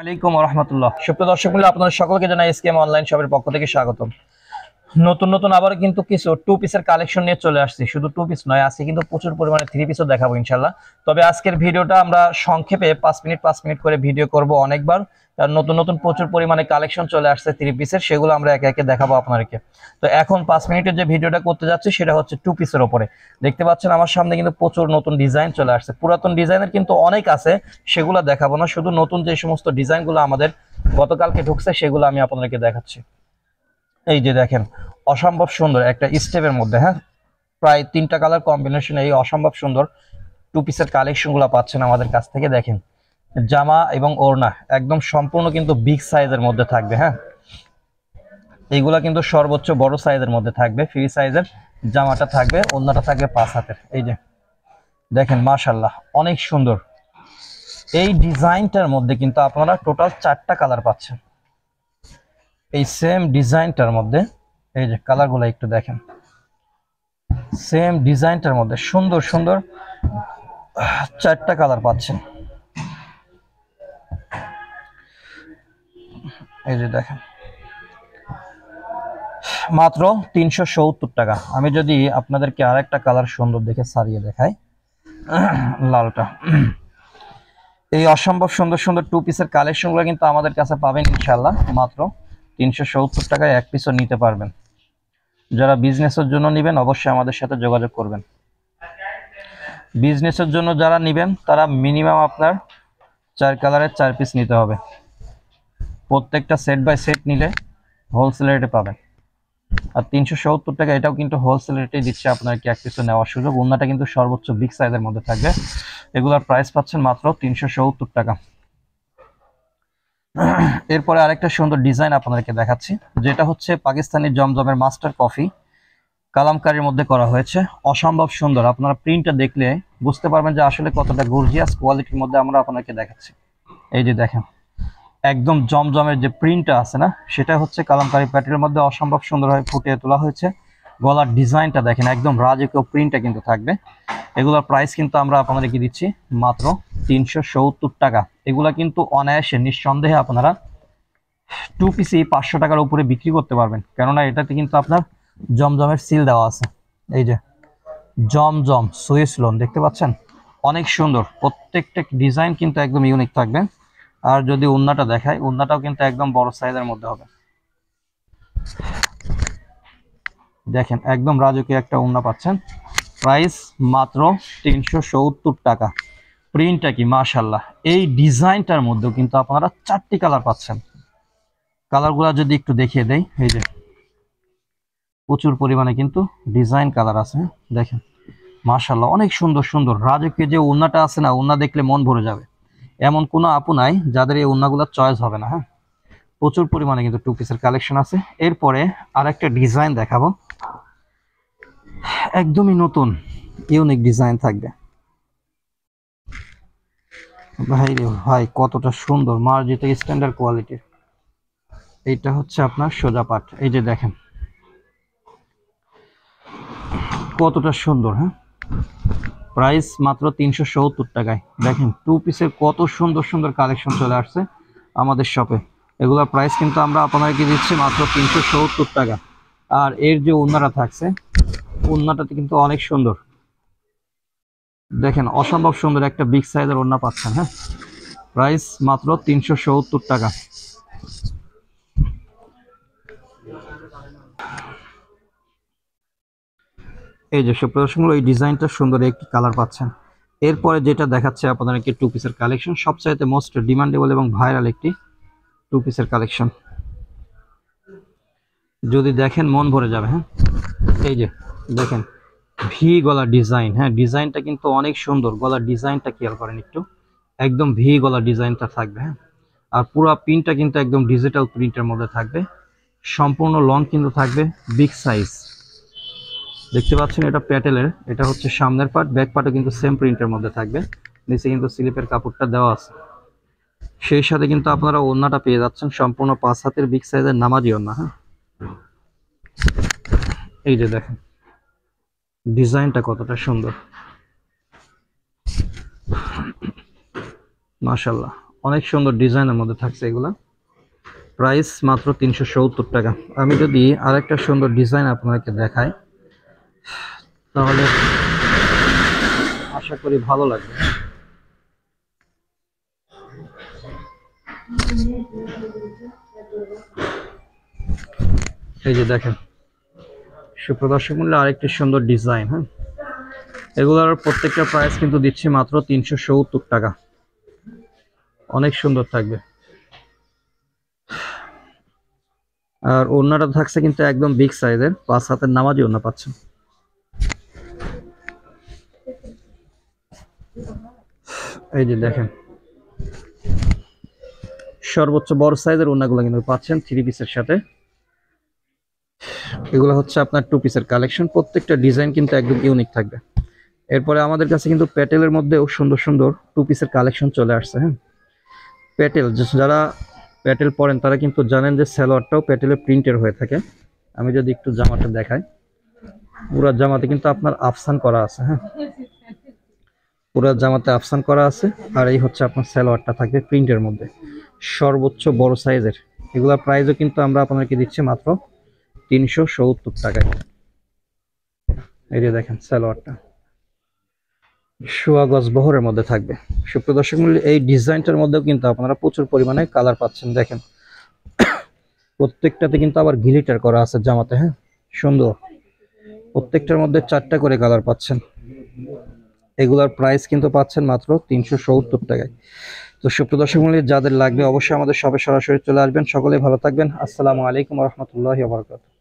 আলাইকুম রহমতুল্লাহ। সুপ্রিয় দর্শক মূল্য আপনাদের সকলকে জানাই এসকেএম অনলাইন শপের পক্ষ থেকে স্বাগতম। নতুন নতুন আবার কিন্তু কিছু টু পিসের কালেকশন নিয়ে চলে আসছি। শুধু টু পিস নয়, আজকে কিন্তু প্রচুর পরিমাণে থ্রি পিসও দেখাবো ইনশাল্লাহ। তবে আজকের ভিডিওটা আমরা সংক্ষেপে 5 মিনিট করে ভিডিও করব অনেকবার। তার নতুন নতুন প্রচুর পরিমাণে কালেকশন চলে আসছে থ্রি পিসের, সেগুলো আমরা একে একে দেখাবো আপনাদেরকে। তো এখন 5 মিনিটের যে ভিডিওটা করতে যাচ্ছি সেটা হচ্ছে টু পিসের ওপরে। দেখতে পাচ্ছেন আমার সামনে কিন্তু প্রচুর নতুন ডিজাইন চলে আসছে। পুরাতন ডিজাইনের কিন্তু অনেক আছে, সেগুলো দেখাবো না, শুধু নতুন যে সমস্ত ডিজাইনগুলো আমাদের গতকালকে ঢুকছে সেগুলো আমি আপনাদেরকে দেখাচ্ছি। এই যে দেখেন, অসম্ভব সুন্দর একটা স্টেপের মধ্যে, হ্যাঁ, প্রায় 3টা কালার কম্বিনেশন, এই অসম্ভব সুন্দর টু পিসের কালেকশনগুলো পাচ্ছেন আমাদের কাছ থেকে। দেখেন জামা এবং ওড়না একদম সম্পূর্ণ কিন্তু বিগ সাইজের মধ্যে থাকবে। হ্যাঁ, এইগুলা কিন্তু সর্বোচ্চ বড় সাইজের মধ্যে থাকবে। ফ্রি সাইজের জামাটা থাকবে, ওড়নাটা থাকবে 5 হাতের। এই যে দেখেন, মাশাআল্লাহ অনেক সুন্দর। এই ডিজাইনটার মধ্যে কিন্তু আপনারা টোটাল 4টা কালার পাচ্ছেন। এই সেম ডিজাইনটার মধ্যে এই যে কালারগুলো একটু দেখেন, সেম ডিজাইনটার মধ্যে সুন্দর সুন্দর 4টা কালার পাচ্ছেন। এই যে দেখেন, মাত্র 370 টাকা। আমি যদি আপনাদেরকে আরেকটা কালার সুন্দর দেখে সারিয়ে দেখাই, লালটা। এই অসম্ভব সুন্দর সুন্দর টু পিসের কালেকশনগুলো কিন্তু আমাদের কাছে পাবেন ইনশাল্লাহ মাত্র 370 টাকায় এক পিসও নিতে পারবেন। যারা বিজনেসের জন্য নেবেন অবশ্যই আমাদের সাথে যোগাযোগ করবেন। বিজনেসের জন্য যারা নেবেন তারা মিনিমাম আপনার 4 কালারের 4 পিস নিতে হবে। প্রত্যেকটা সেট বাই সেট নিলে হোলসেল রেটে পাবেন। আর 370 টাকা এটাও কিন্তু হোলসেল রেটে দিচ্ছে আপনাকে এক পিসও নেওয়ার সুযোগ। ওন্নাটা কিন্তু সর্বোচ্চ বিগ সাইজের মধ্যে থাকবে। এগুলোর প্রাইস পাচ্ছেন মাত্র 370 টাকা। এরপরে আরেকটা সুন্দর ডিজাইন আপনাদেরকে দেখাচ্ছি, যেটা হচ্ছে পাকিস্তানি জমজমের মাস্টার কফি কালামকারীর মধ্যে করা হয়েছে। অসম্ভব সুন্দর, আপনারা প্রিন্টটা দেখলে বুঝতে পারবেন যে আসলে কতটা গর্জিয়াস কোয়ালিটির মধ্যে আমরা আপনাকে দেখাচ্ছি। এই যে দেখেন, একদম জমজমের যে প্রিন্টটা আছে না, সেটা হচ্ছে কালামকারী প্যাটেলের মধ্যে অসম্ভব সুন্দরভাবে ফুটিয়ে তোলা হয়েছে। গলার ডিজাইনটা দেখেন, একদম রাজকীয় প্রিন্টটা কিন্তু থাকবে। এগুলোর প্রাইস কিন্তু আমরা আপনাদেরকে দিচ্ছি মাত্র 370 টাকা। এগুলা কিন্তু অনায়াসে নিঃসন্দেহে আপনারা টু পিসি 500 টাকার উপরে বিক্রি করতে পারবেন, কেননা এটাতে কিন্তু আপনার জমজমের সিল দেওয়া আছে। এই যে জমজম সুইস লোন দেখতে পাচ্ছেন, অনেক সুন্দর। প্রত্যেকটা ডিজাইন কিন্তু একদম ইউনিক থাকবে। আর যদি ওন্নাটা দেখায়, ওন্নাটাও কিন্তু একদম বড় সাইজের মধ্যে হবে। দেখেন একদম রাজকীয় একটা ওন্না পাচ্ছেন, প্রাইস মাত্র 370 টাকা। প্রিন্টটা কি মাশাআল্লাহ। এই ডিজাইনটার মধ্যেও কিন্তু আপনারা 4টি কালার পাচ্ছেন। কালারগুলো যদি একটু দেখিয়ে দেই, এই যে প্রচুর পরিমাণে কিন্তু ডিজাইন কালার আছে। দেখেন মাশাআল্লাহ অনেক সুন্দর সুন্দর। রাজকীয় যে ওন্নাটা আছে না, ওন্না দেখলে মন ভরে যাবে। এমন কোনো আপু নাই যাদের এই ওন্নাগুলো চয়েস হবে না। হ্যাঁ, প্রচুর পরিমাণে কিন্তু টু পিসের কালেকশন আছে। এরপরে আরেকটা ডিজাইন দেখাবো, একদমই নতুন ইউনিক ডিজাইন থাকবে। ভাই রে ভাই, কতটা সুন্দর, মার্জিত স্ট্যান্ডার্ড কোয়ালিটির। এইটা হচ্ছে আপনার সোজা পাট। এই যে দেখেন কতটা সুন্দর। হ্যাঁ, প্রাইস মাত্র 370 টাকায়। দেখেন টু পিসের কত সুন্দর সুন্দর কালেকশন চলে আসছে আমাদের শপে। এগুলোর প্রাইস কিন্তু আমরা আপনাদেরকে দিচ্ছি মাত্র 370 টাকা। আর এর যে ওন্নাটা থাকছে, ওন্নাটাতে কিন্তু অনেক সুন্দর। দেখেন অসম্ভব সুন্দর একটা বিগ সাইজের ওন্না পাচ্ছেন। হ্যাঁ, প্রাইস মাত্র 370 টাকা। এই যে সুপ্রদর্শনগুলো, এই ডিজাইনটা সুন্দর একটি কালার পাচ্ছেন। এরপরে যেটা দেখাচ্ছে আপনাদেরকে টু পিসের কালেকশন, সবচাইতে মোস্ট ডিমান্ডেবল এবং ভাইরাল একটি টু পিসের কালেকশন। যদি দেখেন মন ভরে যাবে। হ্যাঁ, এই যে দেখেন ভি গলার ডিজাইন। হ্যাঁ, ডিজাইনটা কিন্তু অনেক সুন্দর। গলার ডিজাইনটা খেয়াল করেন একটু, একদম ভি গলার ডিজাইনটা থাকবে। হ্যাঁ, আর পুরো প্রিন্টটা কিন্তু একদম ডিজিটাল প্রিন্টের মধ্যে থাকবে। সম্পূর্ণ লং কিন্তু থাকবে, বিগ সাইজ। দেখতে পাচ্ছেন এটা প্যাটেলের, এটা হচ্ছে সামনের পার্ট, ব্যাক পার্টও কিন্তু সেম প্রিন্টের মধ্যে থাকবে। নিচে কিন্তু স্লিপের কাপড়টা দেওয়া আছে। সেই সাথে কিন্তু আপনারা ওড়নাটা পেয়ে যাচ্ছেন সম্পূর্ণ 5 হাতের বিগ সাইজের নামাজি ওড়না। হ্যাঁ, এই যে দেখেন ডিজাইনটা কতটা সুন্দর, মাশাআল্লাহ অনেক সুন্দর ডিজাইনের মধ্যে থাকছে এগুলা। প্রাইস মাত্র 370 টাকা। আমি যদি আরেকটা সুন্দর ডিজাইন আপনাকে দেখাই তাহলে আশা করি ভালো লাগবে। এই যে দেখেন সুপ্রদর্শক মূল্যে আরেকটি সুন্দর ডিজাইন। হ্যাঁ, এগুলোর প্রত্যেকটা প্রাইস কিন্তু দিচ্ছি মাত্র 370 টাকা। অনেক সুন্দর থাকবে। আর ওড়নাটা থাকছে কিন্তু একদম বিগ সাইজের, 5 হাতের নামাজি ওড়না পাচ্ছেন। এই যে দেখেন সর্বোচ্চ বড় সাইজের ওড়নাগুলো কিন্তু পাচ্ছেন 3 পিসের সাথে। এগুলো হচ্ছে আপনার 2 পিসের কালেকশন, প্রত্যেকটা ডিজাইন কিন্তু একদম ইউনিক থাকবে। এরপরে আমাদের কাছে কিন্তু প্যাটেলের মধ্যেও সুন্দর সুন্দর 2 পিসের কালেকশন চলে আসছে। হ্যাঁ, প্যাটেল যারা প্যাটেল পরেন তারা কিন্তু জানেন যে সালোয়ারটাও প্যাটেলের প্রিন্টের হয়ে থাকে। আমি যদি একটু জামাটা দেখাই, পুরো জামাতে কিন্তু আপনার আফসান করা আছে। হ্যাঁ, পুরো জামাতে আফসান করা আছে। আর এই হচ্ছে আপনার সালোয়ারটা থাকবে প্রিন্টের মধ্যে, সর্বোচ্চ বড় সাইজের। এগুলা প্রাইসও কিন্তু আমরা আপনাদেরকে দিচ্ছি মাত্র 370 টাকায়। এই যে দেখেন সালোয়ারটা সোয়া গজ বহরের মধ্যে থাকবে। সুপ্রদর্শক মূল্য এই ডিজাইনটার মধ্যেও কিন্তু আপনারা প্রচুর পরিমাণে কালার পাচ্ছেন। দেখেন প্রত্যেকটাতে কিন্তু আবার গ্লিটার করা আছে জামাতে। হ্যাঁ, সুন্দর। প্রত্যেকটার মধ্যে 4টা করে কালার পাচ্ছেন। এগুলার প্রাইস কিন্তু পাচ্ছেন মাত্র 370 টাকায়। তো সুপ্রদর্শক মূল্য যাদের লাগবে অবশ্যই আমাদের শপে সরাসরি চলে আসবেন। সকলে ভালো থাকবেন। আসসালামু আলাইকুম ওয়া রাহমাতুল্লাহি ওয়া বারাকাতুহু।